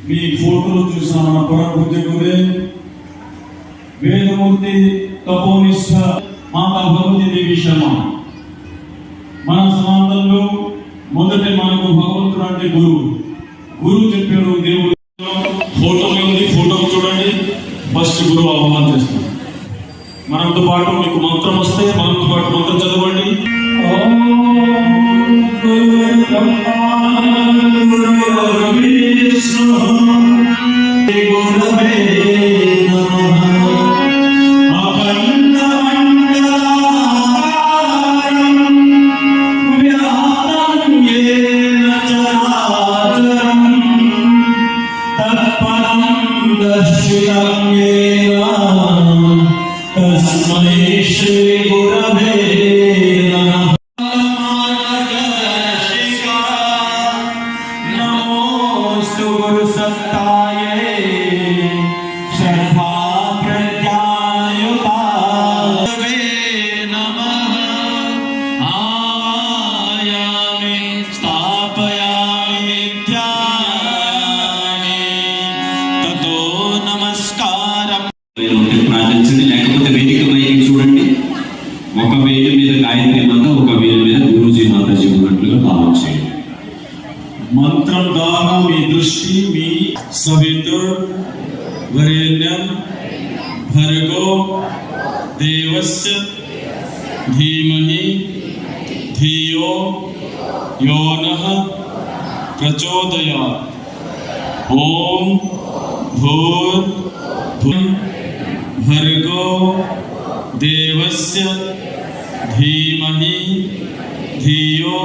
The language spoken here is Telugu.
మీ ఫోటోలు చూసిన మన పరమ పూజ్యుడే వేదమూర్తి తపోనిష్ట మాతా భగవతి దేవి శర్మ మన సమాజంలో మొదటి మనకు భగవంతుడు అంటే గురువు చెప్పాడు. దేవుడు ఫోటో ఉంది, ఫోటో చూడండి. ఫస్ట్ గురువు ఆహ్వానం చేస్తాం. మనతో పాటు మీకు మంత్రం వస్తే మనతో పాటు మంత్రం చదవండి. ప్రార్థించండి. లేకపోతే వేదిక పైకి చూడండి. ఒక వేలు మీద గాయత్రి మాత, ఒక వేలు మీద గురూజీ మాతాజీ ఉన్నట్లుగా భావం చేయండి. మంత్రం ద్వారా మీ దృష్టి మీ సవితుర్ వరేణ్యం భర్గో దేవస్య ధీమహి ధియో యోనః ప్రచోదయాత్. ఓం భూర్భువః భర్గో దేవస్య ధీమహి ధియో